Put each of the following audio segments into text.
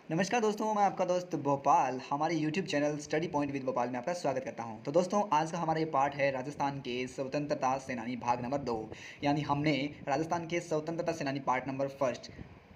नमस्कार दोस्तों, मैं आपका दोस्त भोपाल हमारे YouTube channel study point with Bhopal में आपका स्वागत करता हूं। तो दोस्तों, आज का हमारा ये पार्ट है राजस्थान के स्वतंत्रता सेनानी भाग नंबर 2। यानी हमने राजस्थान के स्वतंत्रता सेनानी part number first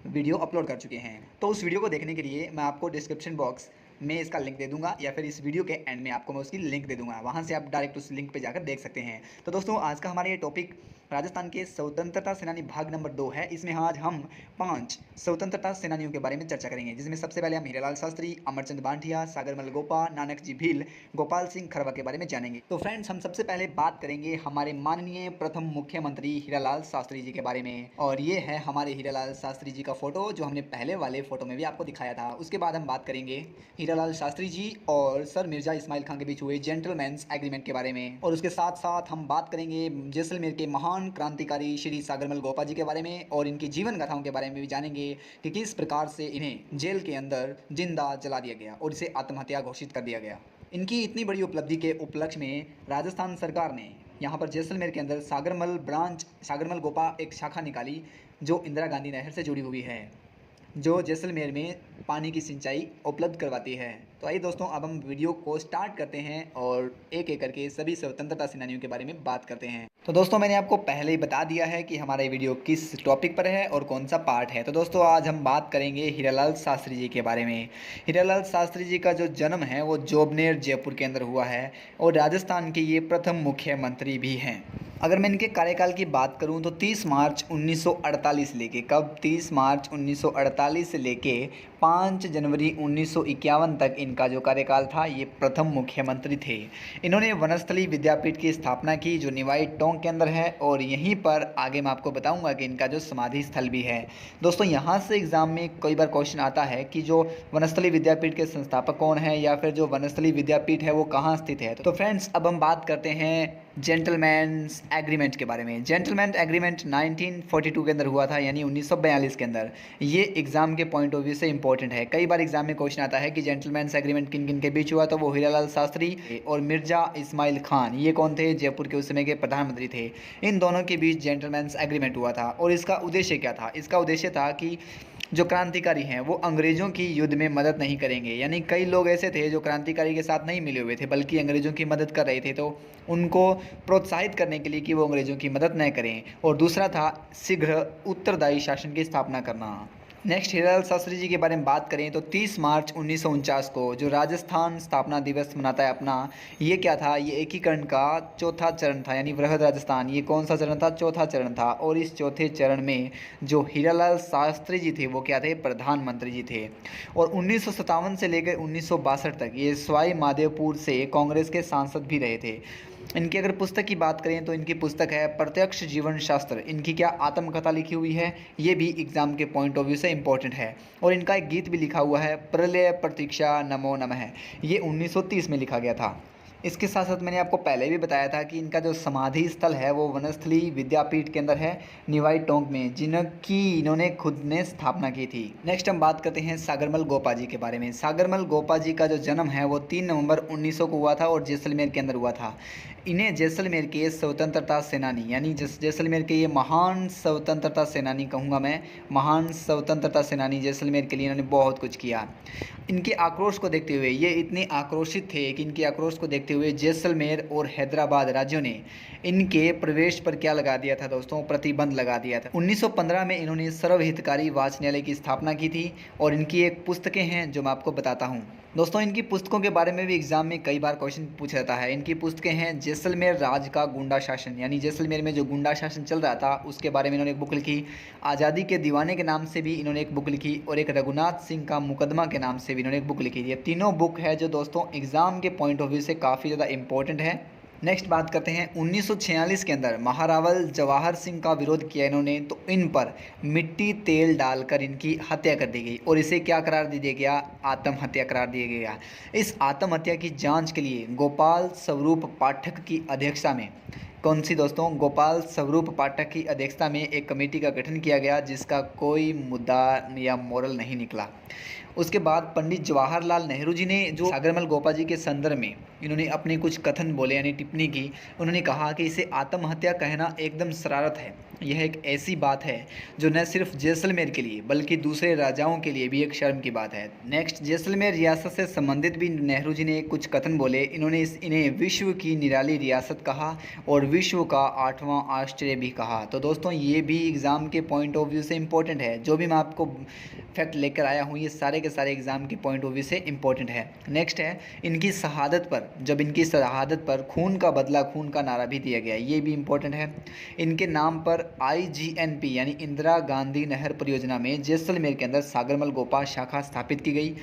video upload कर चुके हैं। तो उस वीडियो को देखने के लिए मैं आपको डिस्क्रिप्शन बॉक्स में इसका लिंक दे दूंगा या फिर इस वीडियो के एंड में आपको मैं उसकी लिंक दे दूंगा, वहाँ से आप डायरेक्ट उस लिंक पे जाकर देख सकते हैं। तो दोस्तों, आज का हमारा ये टॉपिक राजस्थान के स्वतंत्रता सेनानी भाग नंबर 2 है। इसमें आज हम 5 स्वतंत्रता सेनानियों के बारे में चर्चा करेंगे, जिसमें सबसे पहले हम हीरालाल शास्त्री, अमरचंद बांठिया, सागरमल गोपा, नानक जी भील, गोपाल सिंह खरवा के बारे में जानेंगे। तो फ्रेंड्स, हम सबसे पहले बात करेंगे हमारे माननीय प्रथम मुख्यमंत्री हीरालाल शास्त्री जी के बारे में। और ये है हमारे हीरालाल शास्त्री जी का फोटो, जो हमने पहले वाले फोटो में भी आपको दिखाया था। उसके बाद हम बात करेंगे हीरालाल शास्त्री जी और सर मिर्जा इस्माइल खान के बीच हुए जेंटलमैन्स एग्रीमेंट के बारे में। और उसके साथ साथ हम बात करेंगे जैसलमेर के महान क्रांतिकारी श्री सागरमल गोपा जी के बारे में, और इनकी जीवन गाथाओं के बारे में भी जानेंगे कि किस प्रकार से इन्हें जेल के अंदर जिंदा जला दिया गया और इसे आत्महत्या घोषित कर दिया गया। इनकी इतनी बड़ी उपलब्धि के उपलक्ष्य में राजस्थान सरकार ने यहाँ पर जैसलमेर के अंदर सागरमल गोपा एक शाखा निकाली, जो इंदिरा गांधी नहर से जुड़ी हुई है, जो जैसलमेर में पानी की सिंचाई उपलब्ध करवाती है। तो आइए दोस्तों, अब हम वीडियो को स्टार्ट करते हैं और एक एक करके सभी स्वतंत्रता सेनानियों के बारे में बात करते हैं। तो दोस्तों, मैंने आपको पहले ही बता दिया है कि हमारा ये वीडियो किस टॉपिक पर है और कौन सा पार्ट है। तो दोस्तों, आज हम बात करेंगे हीरालाल शास्त्री जी के बारे में। हीरालाल शास्त्री जी का जो जन्म है वो जोबनेर जयपुर के अंदर हुआ है और राजस्थान के ये प्रथम मुख्यमंत्री भी हैं। अगर मैं इनके कार्यकाल की बात करूं तो 30 मार्च 1948 से लेके 30 मार्च 1948 से लेके 5 जनवरी 1951 तक इनका जो कार्यकाल था, ये प्रथम मुख्यमंत्री थे। इन्होंने वनस्थली विद्यापीठ की स्थापना की, जो निवाई टोंक के अंदर है, और यहीं पर आगे मैं आपको बताऊंगा कि इनका जो समाधि स्थल भी है। दोस्तों, यहाँ से एग्जाम में कई बार क्वेश्चन आता है कि जो वनस्थली विद्यापीठ के संस्थापक कौन है, या फिर जो वनस्थली विद्यापीठ है वो कहाँ स्थित है। तो फ्रेंड्स, अब हम बात करते हैं जेंटलमैन्स एग्रीमेंट के बारे में। जेंटलमैन एग्रीमेंट 1942 के अंदर हुआ था, यानी 1942 के अंदर। ये एग्जाम के पॉइंट ऑफ व्यू से इंपॉर्टेंट है। कई बार एग्जाम में क्वेश्चन आता है कि जेंटलमैन्स एग्रीमेंट किन किन के बीच हुआ, तो वो हीरालाल शास्त्री और मिर्जा इस्माइल खान, ये कौन थे? जयपुर के उस समय के प्रधानमंत्री थे। इन दोनों के बीच जेंटलमैन्स एग्रीमेंट हुआ था। और इसका उद्देश्य क्या था? इसका उद्देश्य था कि जो क्रांतिकारी हैं वो अंग्रेज़ों की युद्ध में मदद नहीं करेंगे। यानी कई लोग ऐसे थे जो क्रांतिकारी के साथ नहीं मिले हुए थे, बल्कि अंग्रेज़ों की मदद कर रहे थे। तो उनको प्रोत्साहित करने के लिए कि वो अंग्रेज़ों की मदद न करें। और दूसरा था शीघ्र उत्तरदायी शासन की स्थापना करना। नेक्स्ट, हीरालाल शास्त्री जी के बारे में बात करें तो 30 मार्च 1949 को जो राजस्थान स्थापना दिवस मनाता है अपना, ये क्या था? ये एकीकरण का चौथा चरण था, यानी वृहद राजस्थान। ये कौन सा चरण था? चौथा चरण था। और इस चौथे चरण में जो हीरालाल शास्त्री जी थे वो क्या थे? प्रधानमंत्री जी थे। और 1957 से लेकर 1962 तक ये सवाई माधोपुर से कांग्रेस के सांसद भी रहे थे। इनकी अगर पुस्तक की बात करें तो इनकी पुस्तक है प्रत्यक्ष जीवन शास्त्र। इनकी क्या आत्मकथा लिखी हुई है, ये भी एग्जाम के पॉइंट ऑफ व्यू से इंपॉर्टेंट है। और इनका एक गीत भी लिखा हुआ है, प्रलय प्रतीक्षा नमो नमः। ये 1930 में लिखा गया था। इसके साथ साथ मैंने आपको पहले भी बताया था कि इनका जो समाधि स्थल है वो वनस्थली विद्यापीठ के अंदर है, निवाई टोंक में, जिनकी इन्होंने खुद ने स्थापना की थी। नेक्स्ट हम बात करते हैं सागरमल गोपा जी के बारे में। सागरमल गोपा जी का जो जन्म है वो 3 नवंबर 1900 को हुआ था और जैसलमेर के अंदर हुआ था। इन्हें जैसलमेर के स्वतंत्रता सेनानी, यानी जैसलमेर के ये महान स्वतंत्रता सेनानी कहूँगा मैं, महान स्वतंत्रता सेनानी जैसलमेर के लिए इन्होंने बहुत कुछ किया। इनके आक्रोश को देखते हुए, ये इतने आक्रोशित थे कि इनके आक्रोश को देखते हुए जैसलमेर और हैदराबाद राज्यों ने इनके प्रवेश पर क्या लगा दिया था दोस्तों? प्रतिबंध लगा दिया था। 1915 में इन्होंने सर्वहितकारी वाचनालय की स्थापना की थी और इनकी एक पुस्तकें हैं जो मैं आपको बताता हूँ। दोस्तों, इनकी पुस्तकों के बारे में भी एग्जाम में कई बार क्वेश्चन पूछा जाता है। इनकी पुस्तकें हैं जैसलमेर राज का गुंडा शासन, यानी जैसलमेर में जो गुंडा शासन चल रहा था उसके बारे में इन्होंने एक बुक लिखी। आज़ादी के दीवाने के नाम से भी इन्होंने एक बुक लिखी, और एक रघुनाथ सिंह का मुकदमा के नाम से भी इन्होंने एक बुक लिखी। ये तीनों बुक है जो दोस्तों एग्जाम के पॉइंट ऑफ व्यू से काफ़ी ज़्यादा इंपॉर्टेंट है। नेक्स्ट बात करते हैं 1946 के अंदर महारावल जवाहर सिंह का विरोध किया इन्होंने, तो इन पर मिट्टी तेल डालकर इनकी हत्या कर दी गई और इसे क्या करार दे दिया गया? आत्महत्या करार दिया गया। इस आत्महत्या की जांच के लिए गोपाल स्वरूप पाठक की अध्यक्षता में, कौन सी दोस्तों? गोपाल स्वरूप पाठक की अध्यक्षता में एक कमेटी का गठन किया गया, जिसका कोई मुद्दा या मोरल नहीं निकला। उसके बाद पंडित जवाहरलाल नेहरू जी ने जो सागरमल गोपा जी के संदर्भ में इन्होंने अपने कुछ कथन बोले, यानी टिप्पणी की। उन्होंने कहा कि इसे आत्महत्या कहना एकदम शरारत है, यह एक ऐसी बात है जो न सिर्फ जैसलमेर के लिए बल्कि दूसरे राजाओं के लिए भी एक शर्म की बात है। नेक्स्ट, जैसलमेर रियासत से संबंधित भी नेहरू जी ने कुछ कथन बोले। इन्होंने इन्हें विश्व की निराली रियासत कहा और विश्व का 8वां आश्चर्य भी कहा। तो दोस्तों ये भी एग्ज़ाम के पॉइंट ऑफ व्यू से इम्पोर्टेंट है। जो भी मैं आपको फैक्ट लेकर आया हूँ ये सारे के सारे एग्ज़ाम के पॉइंट ऑफ व्यू से इम्पोर्टेंट है। नेक्स्ट है, इनकी शहादत पर इनकी शहादत पर खून का बदला खून का नारा भी दिया गया, ये भी इम्पोर्टेंट है। इनके नाम पर IGNP यानी इंदिरा गांधी नहर परियोजना में जैसलमेर के अंदर सागरमल गोपा शाखा स्थापित की गई,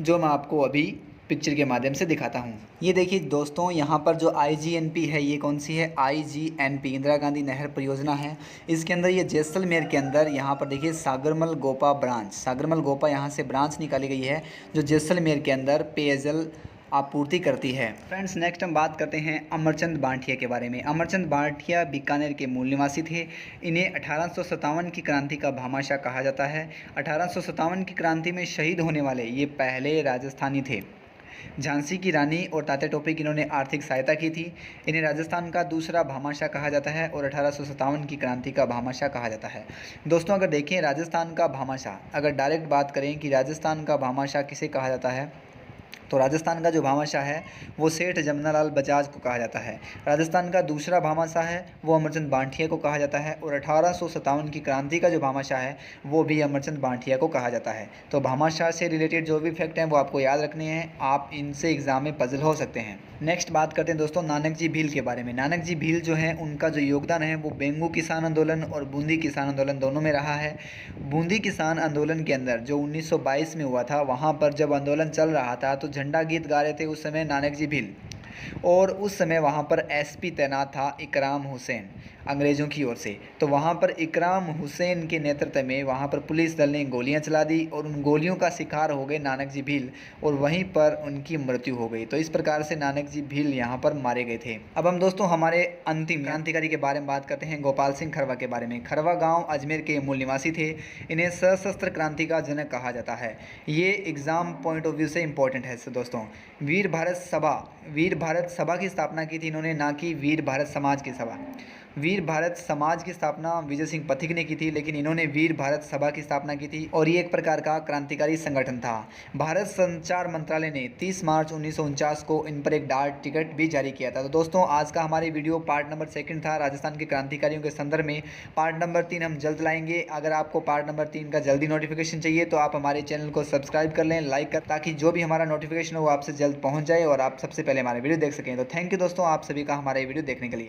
जो मैं आपको अभी पिक्चर के माध्यम से दिखाता हूँ। ये देखिए दोस्तों, यहाँ पर जो IGNP है ये कौन सी है? IGNP इंदिरा गांधी नहर परियोजना है। इसके अंदर ये जैसलमेर के अंदर यहाँ पर देखिए सागरमल गोपा ब्रांच, सागरमल गोपा यहाँ से ब्रांच निकाली गई है जो जैसलमेर के अंदर पेयजल आपूर्ति करती है। फ्रेंड्स नेक्स्ट हम बात करते हैं अमरचंद बांटिया के बारे में। अमरचंद बांटिया बीकानेर के मूल निवासी थे। इन्हें 1857 की क्रांति का भामाशाह कहा जाता है। 1857 की क्रांति में शहीद होने वाले ये पहले राजस्थानी थे। झांसी की रानी और तात्या टोपे की इन्होंने आर्थिक सहायता की थी। इन्हें राजस्थान का दूसरा भामाशाह कहा जाता है और 1857 की क्रांति का भामाशाह कहा जाता है। दोस्तों अगर देखें राजस्थान का भामाशाह, अगर डायरेक्ट बात करें कि राजस्थान का भामाशाह किसे कहा जाता है, तो राजस्थान का जो भामाशाह है वो सेठ जमनालाल बजाज को कहा जाता है। राजस्थान का दूसरा भामाशाह है वो अमरचंद बांटिया को कहा जाता है और 1857 की क्रांति का जो भामाशाह है वो भी अमरचंद बांटिया को कहा जाता है। तो भामाशाह से रिलेटेड जो भी फैक्ट हैं वो आपको याद रखने हैं, आप इनसे एग्ज़ाम में पजल हो सकते हैं। नेक्स्ट बात करते हैं दोस्तों नानक जी भील के बारे में। नानक जी भील जो है उनका जो योगदान है वो बेंगू किसान आंदोलन और बूंदी किसान आंदोलन दोनों में रहा है। बूंदी किसान आंदोलन के अंदर जो 1922 में हुआ था, वहाँ पर जब आंदोलन चल रहा था तो झंडा गीत गा रहे थे उस समय नानक जी भील, और उस समय वहाँ पर SP तैनात था इकराम हुसैन अंग्रेज़ों की ओर से। तो वहाँ पर इकराम हुसैन के नेतृत्व में वहाँ पर पुलिस दल ने गोलियां चला दी और उन गोलियों का शिकार हो गए नानक जी भील और वहीं पर उनकी मृत्यु हो गई। तो इस प्रकार से नानक जी भील यहाँ पर मारे गए थे। अब हम दोस्तों हमारे अंतिम क्रांतिकारी के बारे में बात करते हैं, गोपाल सिंह खरवा के बारे में। खरवा गाँव अजमेर के मूल निवासी थे। इन्हें सशस्त्र क्रांति का जनक कहा जाता है। ये एग्ज़ाम पॉइंट ऑफ व्यू से इम्पोर्टेंट है दोस्तों। वीर भारत सभा की स्थापना की थी इन्होंने, ना कि वीर भारत समाज की सभा। वीर भारत समाज की स्थापना विजय सिंह पथिक ने की थी, लेकिन इन्होंने वीर भारत सभा की स्थापना की थी और ये एक प्रकार का क्रांतिकारी संगठन था। भारत संचार मंत्रालय ने 30 मार्च 1949 को इन पर एक डाक टिकट भी जारी किया था। तो दोस्तों आज का हमारी वीडियो पार्ट नंबर 2 था राजस्थान के क्रांतिकारियों के संदर्भ में। पार्ट नंबर 3 हम जल्द लाएंगे। अगर आपको पार्ट नंबर 3 का जल्दी नोटिफिकेशन चाहिए तो आप हमारे चैनल को सब्सक्राइब कर लें, लाइक कर, ताकि जो भी हमारा नोटिफिकेशन हो वो आपसे जल्द पहुँच जाए और आप सबसे पहले हमारे वीडियो देख सकें। तो थैंक यू दोस्तों आप सभी का हमारे वीडियो देखने के लिए।